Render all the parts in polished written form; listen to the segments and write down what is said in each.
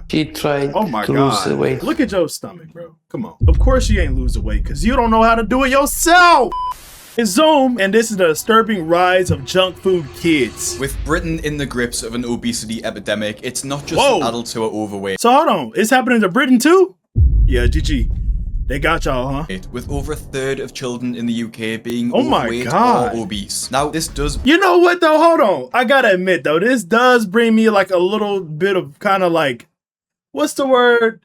She tried Oh my to lose God. the weight. Look at your stomach, bro. Come on. Of course you ain't lose the weight because you don't know how to do it yourself. It's Zoom, and this is the disturbing rise of junk food kids. With Britain in the grips of an obesity epidemic, it's not just the adults who are overweight. So hold on, it's happening to Britain too? Yeah, GG. They got y'all, huh? With over a third of children in the UK being Oh my overweight God. or obese. Now, this does... You know what though? Hold on. I gotta admit though, this does bring me like a little bit of kind of like, what's the word?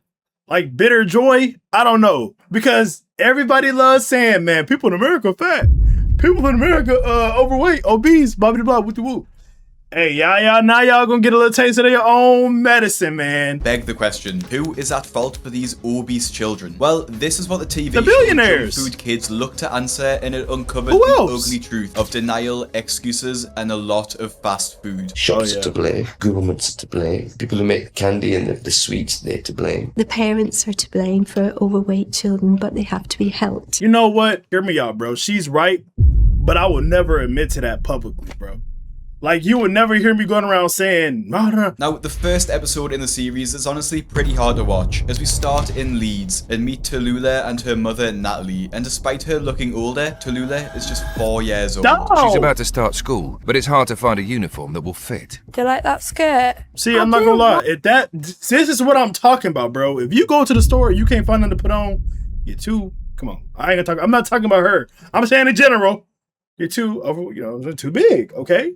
Like bitter joy? I don't know. Because everybody loves saying, man, people in America are fat. People in America overweight, obese, blah, blah, blah, whoop, whoop. Hey, y'all, now y'all gonna get a little taste of their own medicine, man. Beg the question, who is at fault for these obese children? Well, this is what the TV The billionaires. show Junk Food Kids looked to answer, and it uncovered Who the else? ugly truth of denial, excuses, and a lot of fast food. Shops are to blame. Governments are to blame. People who make the candy and the sweets, they're to blame. The parents are to blame for overweight children, but they have to be helped. You know what? Hear me out, bro. She's right, but I would never admit to that publicly, bro. Like, you would never hear me going around saying, nah. Now, the first episode in the series is honestly pretty hard to watch, as we start in Leeds and meet Tula and her mother, Natalie. And despite her looking older, Tula is just 4 years old. No. She's about to start school, but it's hard to find a uniform that will fit. Do you like that skirt? See, I'm not gonna lie. This is what I'm talking about, bro. If you go to the store, you can't find nothing to put on, you're too, come on. I'm not talking about her. I'm saying in general, you're too, too big, okay?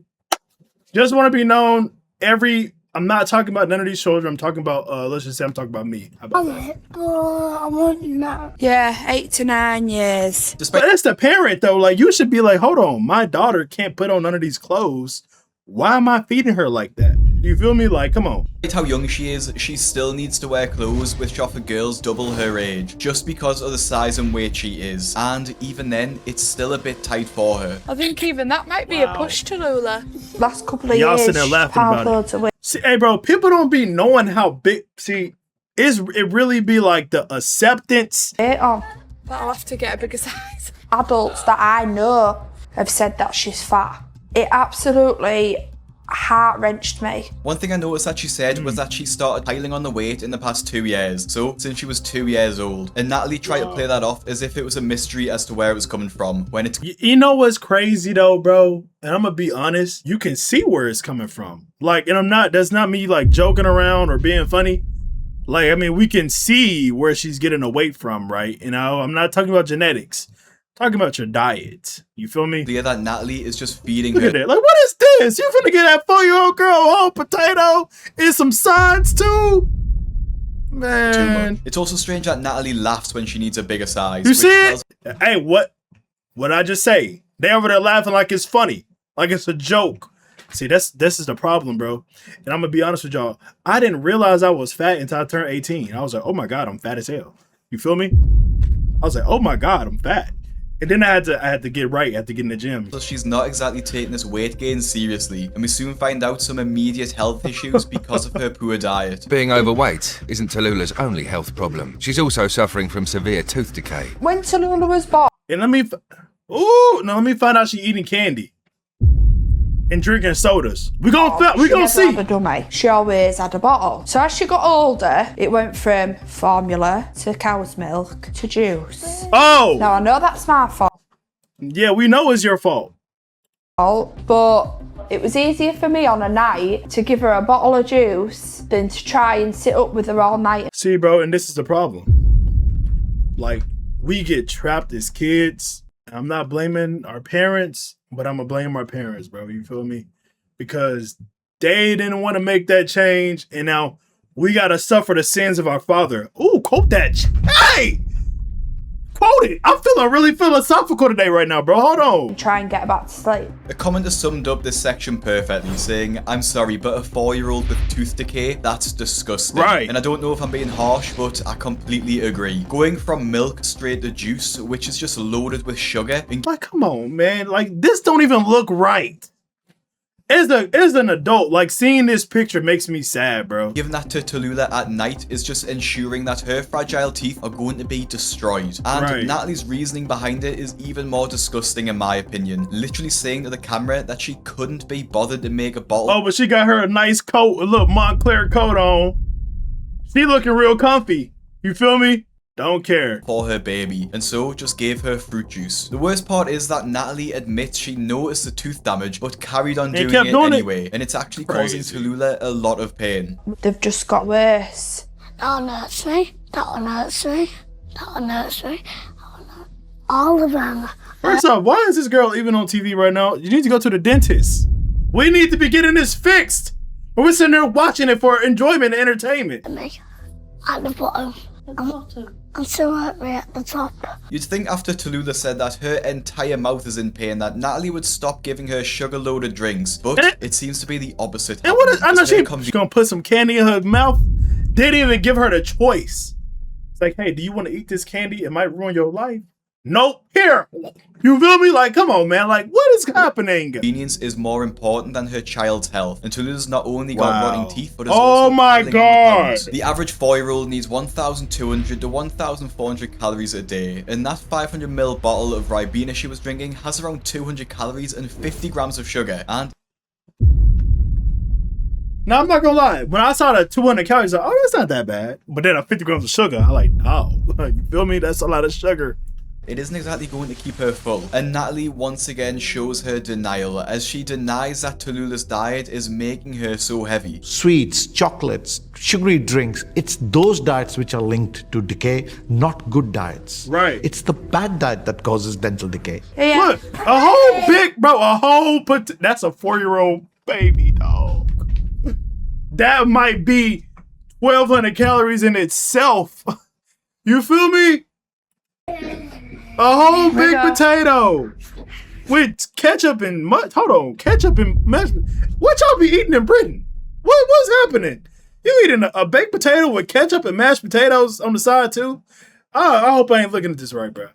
Just want to be known I'm not talking about none of these children. I'm talking about, let's just say I'm talking about me. How about that? I want that. Yeah, 8 to 9 years. But that's the parent though. Like, you should be like, hold on, my daughter can't put on none of these clothes. Why am I feeding her like that? You feel me? Like, come on. Despite how young she is, she still needs to wear clothes which are for girls double her age, just because of the size and weight she is. And even then, it's still a bit tight for her. I think even that might be a push to Lula. Last couple of Y'all years, sitting there laughing about loads of weight. See, hey, bro, people don't be knowing how big. See, it really be like the acceptance. On. But I'll have to get a bigger size. Adults that I know have said that she's fat. It absolutely heart-wrenched me. One thing I noticed that she said was that she started piling on the weight in the past 2 years, so since she was 2 years old. And Natalie tried to play that off as if it was a mystery as to where it was coming from, when it's... You know what's crazy though, bro? And I'm gonna be honest, you can see where it's coming from. Like, and that's not me like joking around or being funny. Like, I mean, we can see where she's getting the weight from, right? You know, I'm not talking about genetics. I'm talking about your diet. You feel me? Clear that Natalie is just feeding Look her... at that. Like, what is this? You finna get that 4-year-old girl a whole potato and some sides too? Man. Too much. It's also strange that Natalie laughs when she needs a bigger size. You see it? Hey, what I just say? They over there laughing like it's funny, like it's a joke. See, this is the problem, bro. And I'm gonna be honest with y'all. I didn't realize I was fat until I turned 18. I was like, oh my God, I'm fat as hell. You feel me? I was like, oh my God, I'm fat. And then I had to get right. I had to get in the gym. So she's not exactly taking this weight gain seriously, and we soon find out some immediate health issues because of her poor diet. Being overweight isn't Tallulah's only health problem. She's also suffering from severe tooth decay. When Tula was born, And let me find out she eating candy and drinking sodas. We gonna see. Had a dummy. She always had a bottle. So as she got older, it went from formula to cow's milk to juice. Oh, Now I know that's my fault, yeah, we know it's your fault. but it was easier for me on a night to give her a bottle of juice than to try and sit up with her all night. See, bro, and this is the problem. Like, we get trapped as kids. I'm not blaming our parents, but I'm gonna blame our parents, bro. You feel me? Because they didn't want to make that change, and now we gotta suffer the sins of our father. Ooh, quote that. Hey! Quote it. I'm feeling really philosophical today right now, bro. Hold on. Try and get her back to sleep. A commenter summed up this section perfectly, saying, I'm sorry, but a 4-year-old with tooth decay, that's disgusting. Right. And I don't know if I'm being harsh, but I completely agree. Going from milk straight to juice, which is just loaded with sugar. And Like, come on, man. Like, this don't even look right. As an adult, like, seeing this picture makes me sad, bro. giving that to Tula at night is just ensuring that her fragile teeth are going to be destroyed. And Right. Natalie's reasoning behind it is even more disgusting in my opinion. Literally saying to the camera that she couldn't be bothered to make a bottle. Oh, but she got her a nice coat, a little Montclair coat on. She looking real comfy. You feel me? Don't care. For her baby, and so just gave her fruit juice. The worst part is that Natalie admits she noticed the tooth damage, but carried on doing it anyway, and it's actually causing Tallulah a lot of pain. They've just got worse. That one hurts me. That one hurts me. That one hurts me. All of them. First off, why is this girl even on TV right now? You need to go to the dentist. We need to be getting this fixed. But we're sitting there watching it for enjoyment and entertainment. Me at the bottom. And so hurt me at the top. You'd think after Tallulah said that her entire mouth is in pain that Natalie would stop giving her sugar-loaded drinks, but it seems to be the opposite. And what is, I know she's gonna put some candy in her mouth. They didn't even give her the choice. It's like, hey, do you want to eat this candy? It might ruin your life. Nope. Here. You feel me? Like, come on, man. Like, what is happening? Convenience is more important than her child's health. And Tallulah's not only got rotting teeth, but has oh also my god. The average 4-year-old needs 1,200 to 1,400 calories a day. And that 500ml bottle of Ribena she was drinking has around 200 calories and 50 grams of sugar. And now, I'm not gonna lie. When I saw the 200 calories, I was like, oh, that's not that bad. But then 50 grams of sugar, I like, oh, you feel me? That's a lot of sugar. it isn't exactly going to keep her full. And Natalie once again shows her denial as she denies that Tallulah's diet is making her so heavy. Sweets, chocolates, sugary drinks, it's those diets which are linked to decay, not good diets. Right. It's the bad diet that causes dental decay. Yeah. Look, a whole big, bro, a whole, that's a 4-year-old baby, dog. That might be 1,200 calories in itself. You feel me? A whole big potato with ketchup and ketchup and mashed. What y'all be eating in Britain? What's happening? You eating a baked potato with ketchup and mashed potatoes on the side too? I hope I ain't looking at this right, bro.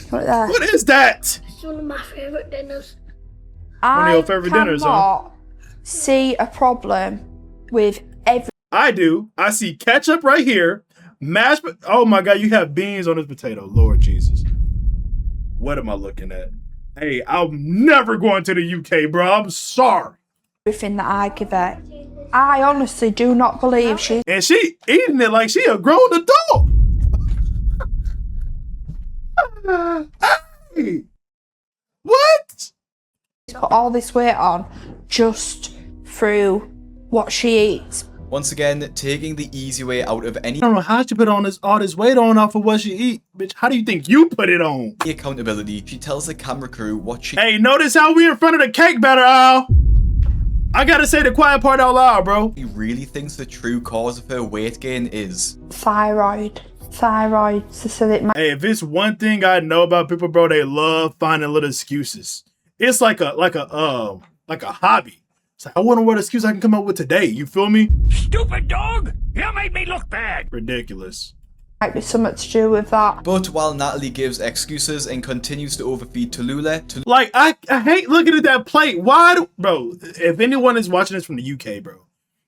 What is that? It's one of my favorite dinners. One of your favorite dinners, huh? I cannot see a problem with every. I do. I see ketchup right here. Mashed. Oh my God, you have beans on this potato. Lord Jesus. What am I looking at? Hey, I'm never going to the UK, bro. I'm sorry. Everything that I give her. I honestly do not believe she. And she eating it like she a grown adult. Hey, what? Put all this weight on just through what she eats. Once again, taking the easy way out of any I don't know how she put all this weight on off of what she eat. Bitch, how do you think you put it on? accountability. She tells the camera crew what she. Hey, notice how we in front of the cake batter aisle? I gotta say the quiet part out loud, bro. He really thinks the true cause of her weight gain is Thyroid. So it might. Hey, if it's one thing I know about people, bro, they love finding little excuses. It's like a hobby. So I wonder what excuse I can come up with today. You feel me? Stupid dog! You made me look bad. Ridiculous. Might be something to do with that. But while Natalie gives excuses and continues to overfeed Tallullah, Like, I hate looking at that plate. Bro, if anyone is watching this from the UK, bro,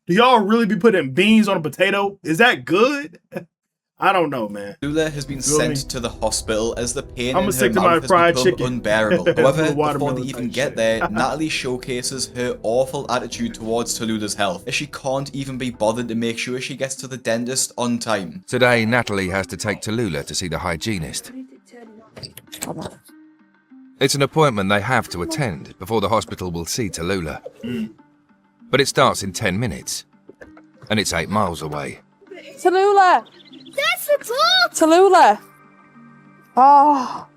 do y'all really be putting beans on a potato? Is that good? I don't know, man. Tallullah has been sent to the hospital as the pain in her stick to my mouth has fried become chicken. unbearable. However, before Watermelon they even type get shit. there, Natalie showcases her awful attitude towards Tallulah's health, as she can't even be bothered to make sure she gets to the dentist on time. Today, Natalie has to take Tallullah to see the hygienist. It's an appointment they have to attend before the hospital will see Tallullah. But it starts in 10 minutes, and it's 8 miles away. Tallullah! That's the top! Tallullah! Oh.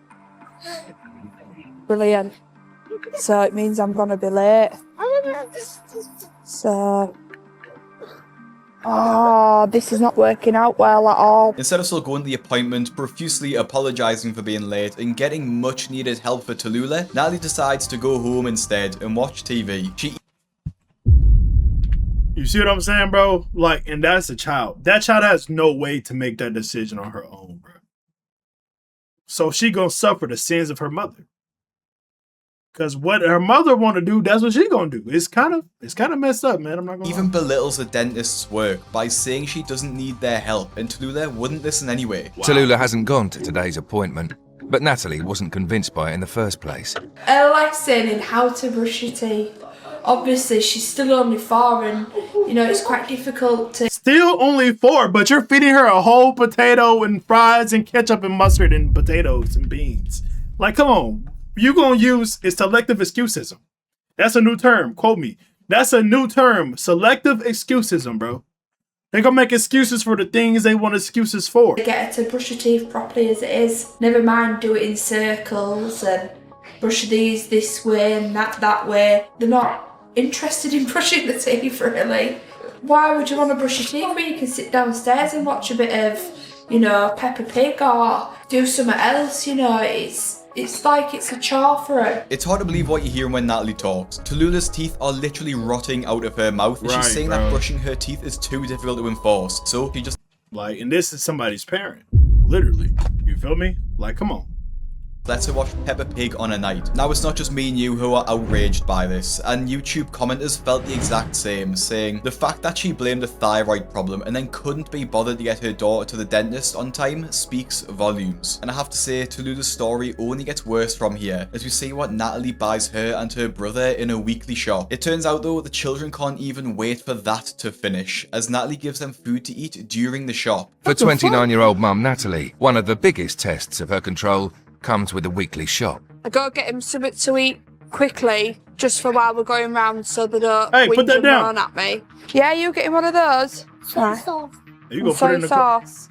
Brilliant. So it means I'm gonna be late. So. Oh, this is not working out well at all. Instead of still going to the appointment, profusely apologising for being late and getting much needed help for Tallullah, Natalie decides to go home instead and watch TV. You see what I'm saying, bro? Like, and that's a child. That child has no way to make that decision on her own, bro. So she gonna suffer the sins of her mother. Cause what her mother want to do, that's what she gonna do. It's kind of messed up, man. I'm not gonna Even belittles the dentist's work by saying she doesn't need their help, and Tallullah wouldn't listen anyway. Wow. Tallullah hasn't gone to today's appointment, but Natalie wasn't convinced by it in the first place. A lesson in how to brush your teeth. obviously she's still only 4 and, you know, it's quite difficult to... Still only 4, but you're feeding her a whole potato and fries and ketchup and mustard and potatoes and beans. Like, come on. You gonna use is selective excusism. That's a new term. Quote me. That's a new term. Selective excusism, bro. They gonna make excuses for the things they want excuses for. Get her to brush her teeth properly as it is. Never mind do it in circles and brush these this way and that way. They're not interested in brushing the teeth, really. Why would you want to brush your teeth when you can sit downstairs and watch a bit of, you know, Peppa Pig or do something else, you know? It's like it's a chore for her. It's hard to believe what you're hearing when Natalie talks. Tallulah's teeth are literally rotting out of her mouth, and she's saying that brushing her teeth is too difficult to enforce. So she just... Like, and this is somebody's parent. Literally. You feel me? Like, come on. lets her watch Peppa Pig on a night. Now, it's not just me and you who are outraged by this, and YouTube commenters felt the exact same, saying the fact that she blamed a thyroid problem and then couldn't be bothered to get her daughter to the dentist on time speaks volumes. And I have to say, Tallulah's story only gets worse from here, as we see what Natalie buys her and her brother in a weekly shop. It turns out though, the children can't even wait for that to finish, as Natalie gives them food to eat during the shop. For 29-year-old mum Natalie, one of the biggest tests of her control comes with a weekly shop. I gotta get him something to eat quickly, just for while we're going round, so they don't put that down. moan at me. Yeah, you getting one of those? Soy sauce. You go put it Soy in the sauce.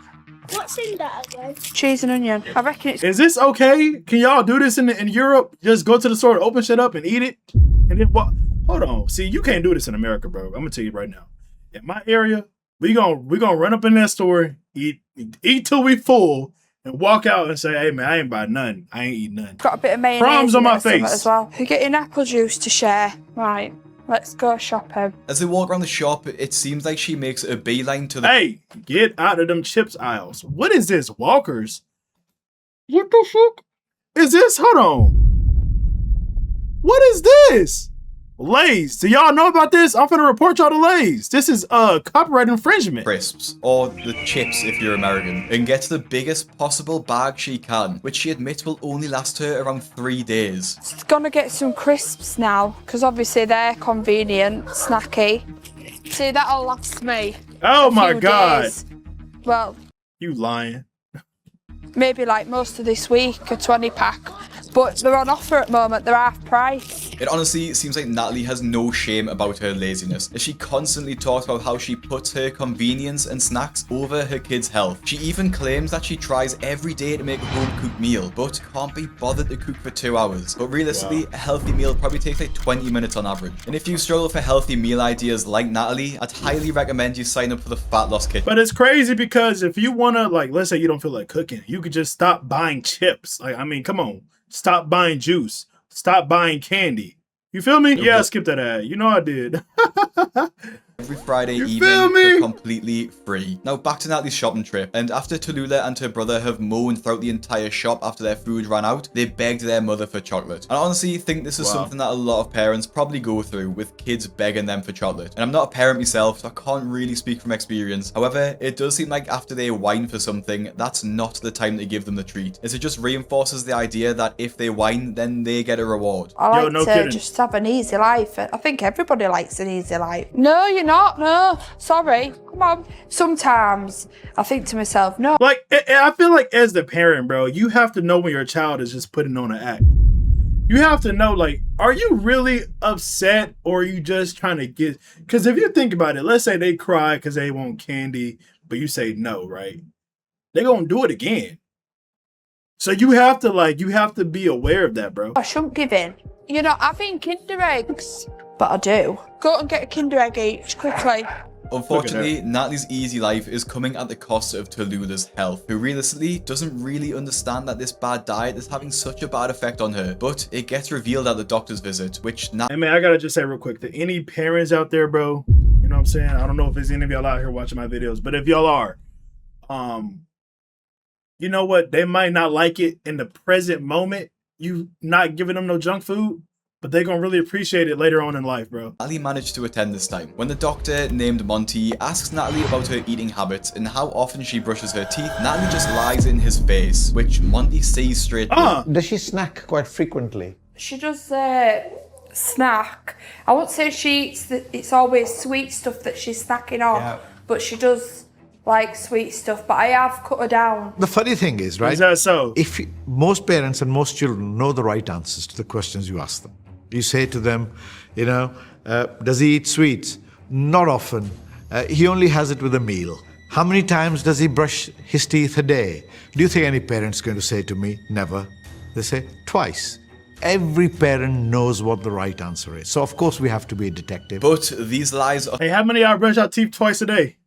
What's in that again? Cheese and onion. I reckon it's... Is this okay? Can y'all do this in Europe? Just go to the store, open shit up and eat it? And then what? Hold on. See, you can't do this in America, bro. I'm gonna tell you right now. In my area, we gonna run up in that store, eat till we full, and walk out and say, hey man, I ain't buy nothing. I ain't eat nothing. Got a bit of mayonnaise Crumbs on my in there face as well. We're getting apple juice to share. Right, let's go shopping. As they walk around the shop, it seems like she makes a beeline to the... Hey, get out of them chips aisles. What is this, Walkers? What the fuck is this? Hold on. What is this? Lay's. Do y'all know about this? I'm finna report y'all to Lay's. This is copyright infringement. Crisps, or the chips if you're American, and gets the biggest possible bag she can, which she admits will only last her around 3 days. It's gonna get some crisps now, because obviously they're convenient, snacky. See, that'll last me. Oh my God. Days. Well, you lying. Maybe like most of this week, a 20-pack. But they're on offer at the moment, they're half price. It honestly seems like Natalie has no shame about her laziness, as she constantly talks about how she puts her convenience and snacks over her kids' health. She even claims that she tries every day to make a home-cooked meal, but can't be bothered to cook for 2 hours. But realistically, a healthy meal probably takes like 20 minutes on average. And if you struggle for healthy meal ideas like Natalie, I'd highly recommend you sign up for the Fat Loss Kit. But it's crazy because if you wanna, like, let's say you don't feel like cooking, you could just stop buying chips. Like, I mean, come on. Stop buying juice. Stop buying candy. You feel me? Yeah, skip that ad. You know I did. Every Friday evening for completely free. Now back to Natalie's shopping trip, and after Tula and her brother have moaned throughout the entire shop after their food ran out, they begged their mother for chocolate. And I honestly think this is something that a lot of parents probably go through, with kids begging them for chocolate. And I'm not a parent myself, so I can't really speak from experience. However, it does seem like after they whine for something, that's not the time to give them the treat, as it just reinforces the idea that if they whine, then they get a reward. I like to just have an easy life. I think everybody likes an easy life. No, you're not. No, sorry. Come on. Sometimes I think to myself, no. Like, I feel like as the parent, bro, you have to know when your child is just putting on an act. You have to know, like, are you really upset or are you just trying to get... Because if you think about it, let's say they cry because they want candy, but you say no, right? They're going to do it again. So you have to, like, you have to be aware of that, bro. I shouldn't give in. You're not having Kinder eggs. But I do. Go and get a Kinder egg each, quickly. Unfortunately, Natalie's easy life is coming at the cost of Tallulah's health, who realistically doesn't really understand that this bad diet is having such a bad effect on her. But it gets revealed at the doctor's visit, which... Hey man, I gotta just say real quick, to any parents out there, bro, you know what I'm saying? I don't know if there's any of y'all out here watching my videos, but if y'all are, you know what? They might not like it in the present moment, you not giving them no junk food, but they're going to really appreciate it later on in life, bro. Natalie managed to attend this time. When the doctor, named Monty, asks Natalie about her eating habits and how often she brushes her teeth, Natalie just lies in his face, which Monty sees straight through. Does she snack quite frequently? She does snack. I won't say she eats it's always sweet stuff that she's snacking on, but she does like sweet stuff. But I have cut her down. The funny thing is, right? Is that so? If most parents and most children know the right answers to the questions you ask them. You say to them, you know, does he eat sweets? Not often. He only has it with a meal. How many times does he brush his teeth a day? Do you think any parent's going to say to me, never? They say, twice. Every parent knows what the right answer is. So, of course, we have to be a detective. But these lies are... Hey, how many of y'all brush your teeth twice a day?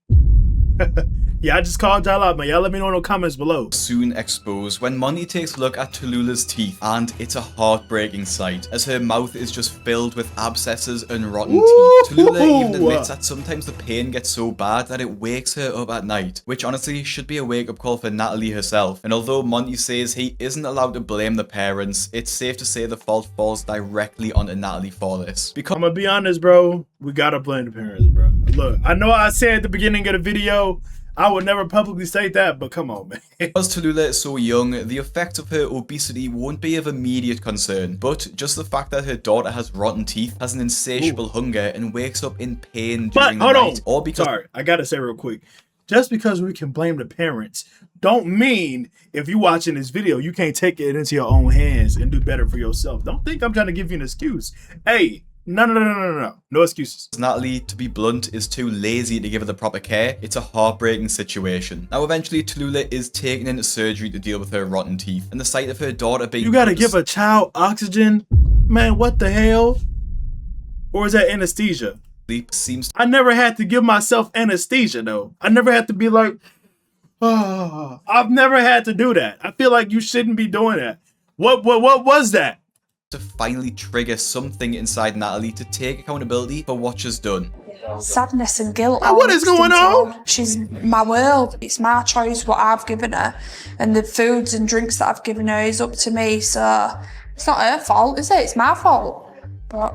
Yeah, I just called y'all out, man. Y'all let me know in the comments below. Soon exposed when Monty takes a look at Tallulah's teeth, and it's a heartbreaking sight as her mouth is just filled with abscesses and rotten teeth. Tallula even admits that sometimes the pain gets so bad that it wakes her up at night, which honestly should be a wake-up call for Natalie herself. And although Monty says he isn't allowed to blame the parents, it's safe to say the fault falls directly onto Natalie for this. I'm gonna be honest, bro. We gotta blame the parents, bro. Look, I know I said at the beginning of the video, I would never publicly say that, but come on, man. Because Tallula is so young, the effects of her obesity won't be of immediate concern, but just the fact that her daughter has rotten teeth, has an insatiable hunger, and wakes up in pain during the night, or because... Sorry, I gotta say real quick. Just because we can blame the parents, don't mean if you're watching this video, you can't take it into your own hands and do better for yourself. Don't think I'm trying to give you an excuse. Hey, no excuses. Natalie, to be blunt, is too lazy to give her the proper care. It's a heartbreaking situation. Now, eventually, Tallula is taken into surgery to deal with her rotten teeth, and the sight of her daughter being... You gotta give a child oxygen? Man, what the hell? Or is that anesthesia? Seems... I never had to give myself anesthesia, though. I never had to be like, oh, I've never had to do that. I feel like you shouldn't be doing that. What was that? To finally trigger something inside Natalie to take accountability for what she's done. Sadness and guilt. What is going on? She's my world. It's my choice what I've given her, and the foods and drinks that I've given her is up to me. So it's not her fault, is it? It's my fault. But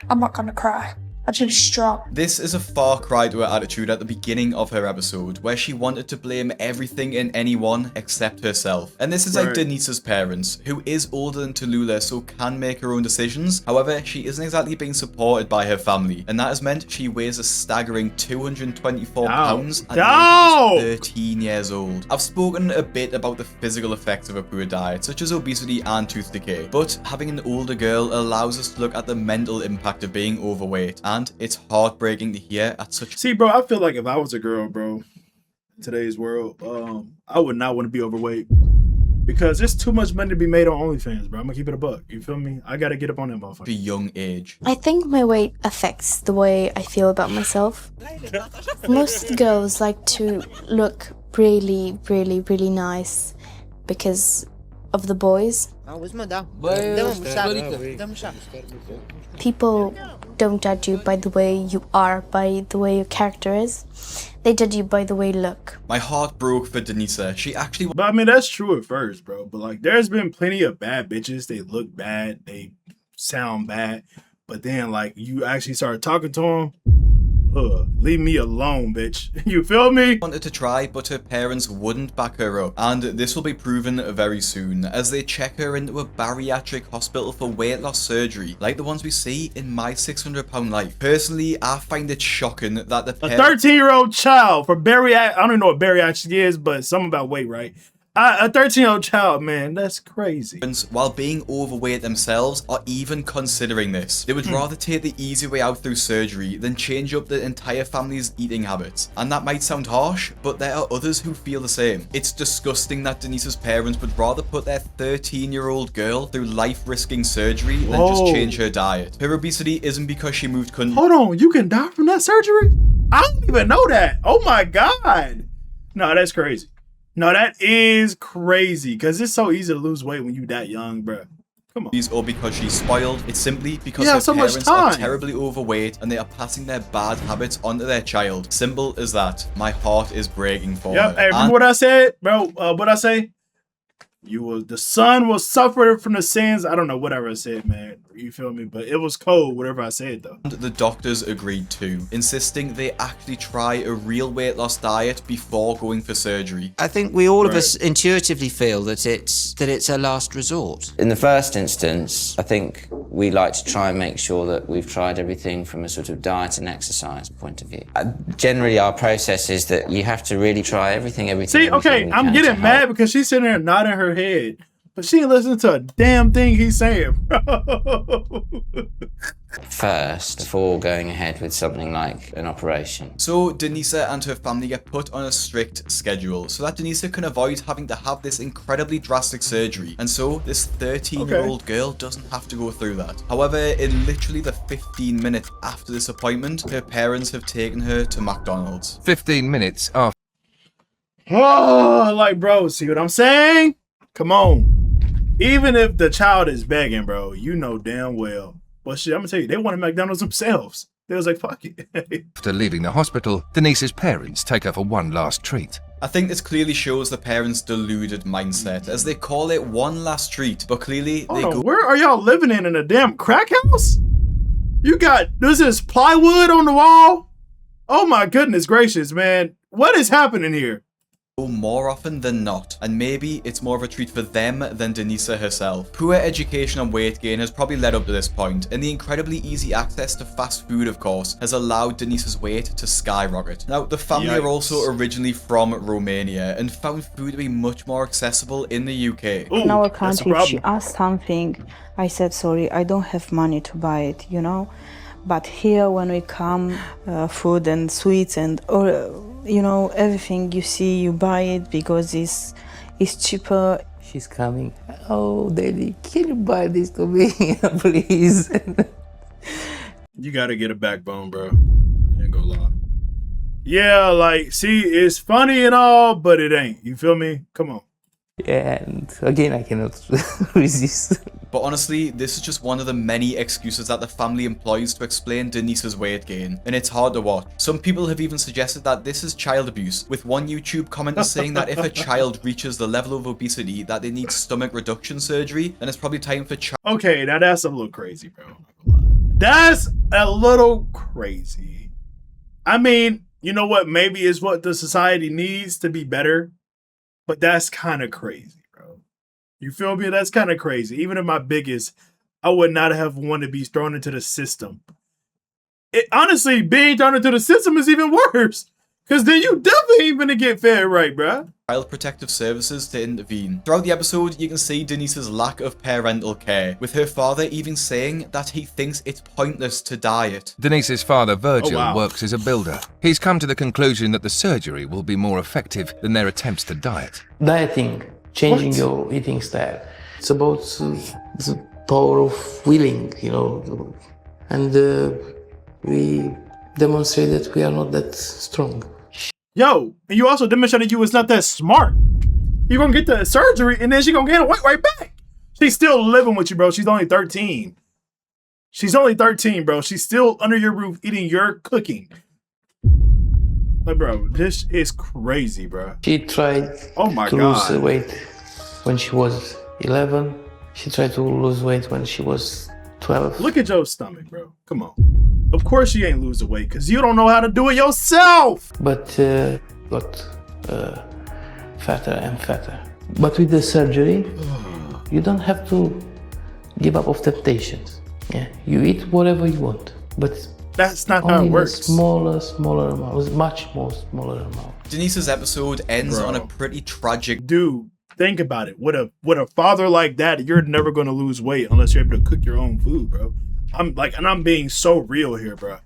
I'm not gonna cry. I should be strong. This is a far cry to her attitude at the beginning of her episode, where she wanted to blame everything and anyone except herself. And this is like Denisa's parents, who is older than Tallula, so can make her own decisions. However, she isn't exactly being supported by her family, and that has meant she weighs a staggering 224 pounds at the age of 13 years old. I've spoken a bit about the physical effects of a poor diet, such as obesity and tooth decay, but having an older girl allows us to look at the mental impact of being overweight, and it's heartbreaking to hear at such... See, bro, I feel like if I was a girl, bro, in today's world, I would not want to be overweight. Because there's too much money to be made on OnlyFans, bro. I'm gonna keep it a buck. You feel me? I gotta get up on that motherfucker. A young age. I think my weight affects the way I feel about myself. Most girls like to look really, really, really nice because of the boys. People don't judge you by the way you are, by the way your character is. They judge you by the way you look. My heart broke for Denisa. She actually... But I mean, that's true at first, bro. But like, there's been plenty of bad bitches. They look bad. They sound bad. But then, like, you actually start talking to them. Leave me alone, bitch. You feel me? Wanted to try, but her parents wouldn't back her up. And this will be proven very soon, as they check her into a bariatric hospital for weight loss surgery, like the ones we see in My 600 Pound Life. Personally, I find it shocking that the parents... A 13-year-old child for bariatric... I don't even know what bariatric is, but something about weight, right? A 13-year-old child, man, that's crazy. While being overweight themselves, are even considering this. They would rather take the easy way out through surgery than change up the entire family's eating habits. And that might sound harsh, but there are others who feel the same. It's disgusting that Denisa's parents would rather put their 13-year-old girl through life-risking surgery than just change her diet. Her obesity isn't because she moved country. Hold on, you can die from that surgery? I don't even know that. Oh my God. No, that's crazy. No, that is crazy, because it's so easy to lose weight when you that young, bro. Come on. Or because she's spoiled. It's simply because her parents are terribly overweight and they are passing their bad habits onto their child. Simple as that. My heart is breaking for her. Hey, remember what I said, bro? What I say? The son will suffer from the sins. I don't know, whatever I said, man. You feel me? But it was cold, whatever I said, though. The doctors agreed too, insisting they actually try a real weight loss diet before going for surgery. I think we all of us intuitively feel that it's a last resort. In the first instance, I think we like to try and make sure that we've tried everything from a sort of diet and exercise point of view. Generally, our process is that you have to really try everything. See, okay, I'm getting mad because she's sitting there nodding her head, but she ain't listening to a damn thing he's saying, bro. First, before going ahead with something like an operation. So Denisa and her family get put on a strict schedule so that Denisa can avoid having to have this incredibly drastic surgery, and so this 13-year-old girl doesn't have to go through that. However, in literally the 15 minutes after this appointment, her parents have taken her to McDonald's. 15 minutes after. Oh, like, bro, see what I'm saying? Come on. Even if the child is begging, bro, you know damn well. Well, shit, I'm gonna tell you, they wanted McDonald's themselves. They was like, fuck it. After leaving the hospital, Denise's parents take her for one last treat. I think this clearly shows the parents' deluded mindset, as they call it one last treat, but clearly they go— Where are y'all living in a damn crack house? You got, this is plywood on the wall? Oh my goodness gracious, man. What is happening here? more often than not, and maybe it's more of a treat for them than Denisa herself. Poor education and weight gain has probably led up to this point, and the incredibly easy access to fast food, of course, has allowed Denisa's weight to skyrocket. Now, the family are also originally from Romania and found food to be much more accessible in the UK. In our country, if she asked something, I said, sorry, I don't have money to buy it, you know. But here, when we come, food and sweets and, you know, everything you see, you buy it because it's cheaper. She's coming. Oh, Daddy, can you buy this to me, please? You gotta get a backbone, bro. I ain't gonna lie. Yeah, like, see, it's funny and all, but it ain't. You feel me? Come on. Yeah, and again, I cannot resist. But honestly, this is just one of the many excuses that the family employs to explain Denisa's weight gain, and it's hard to watch. Some people have even suggested that this is child abuse, with one YouTube commenter saying that if a child reaches the level of obesity that they need stomach reduction surgery, then it's probably time for Okay, now that's a little crazy, bro. That's a little crazy. I mean, you know what? Maybe it's what the society needs to be better, but that's kind of crazy. You feel me? That's kind of crazy. Even at my biggest, I would not have wanted to be thrown into the system. Honestly, being thrown into the system is even worse. Because then you definitely ain't gonna get fed right, bruh. Child Protective Services to intervene. Throughout the episode, you can see Denisa's lack of parental care, with her father even saying that he thinks it's pointless to diet. Denisa's father, Virgil, works as a builder. He's come to the conclusion that the surgery will be more effective than their attempts to diet. Dieting. Changing your eating style. It's about the power of willing, you know, and we demonstrate that we are not that strong. Yo, and you also demonstrated you was not that smart. You're gonna get the surgery and then she gonna gain weight right back. She's still living with you, bro. She's only 13. She's only 13, bro. She's still under your roof eating your cooking. Like, bro, this is crazy, bro. She tried to lose weight when she was 11. She tried to lose weight when she was 12. Look at your stomach, bro. Come on. Of course you ain't losing weight because you don't know how to do it yourself. But got fatter and fatter. But with the surgery, you don't have to give up of temptations. Yeah, you eat whatever you want, but that's not how it works. Smaller amount, much more smaller amount. Denisa's episode ends on a pretty tragic. Dude, think about it. With a father like that, you're never gonna lose weight unless you're able to cook your own food, bro. I'm being so real here, bro.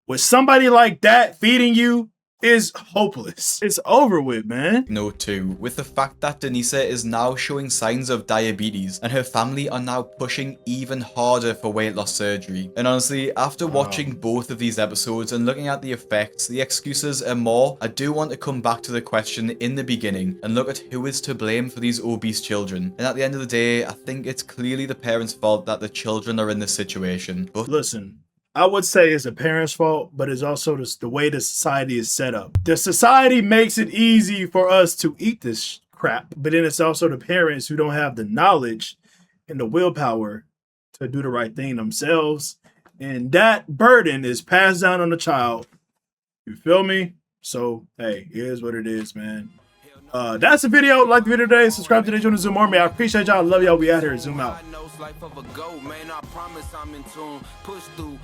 With somebody like that feeding you is hopeless. It's over with, man. Note 2, with the fact that Denisa is now showing signs of diabetes and her family are now pushing even harder for weight loss surgery. And honestly, after watching both of these episodes and looking at the effects, the excuses and more, I do want to come back to the question in the beginning and look at who is to blame for these obese children. And at the end of the day, I think it's clearly the parents' fault that the children are in this situation. But listen, I would say it's a parent's fault, but it's also the way the society is set up. The society makes it easy for us to eat this crap, but then it's also the parents who don't have the knowledge and the willpower to do the right thing themselves. And that burden is passed down on the child. You feel me? So, hey, it is what it is, man. That's the video. Like the video today. Subscribe to the channel, Zoom Army. I appreciate y'all. Love y'all. We out here. Zoom out. Life of a goat, man, I promise I'm in tune. Push through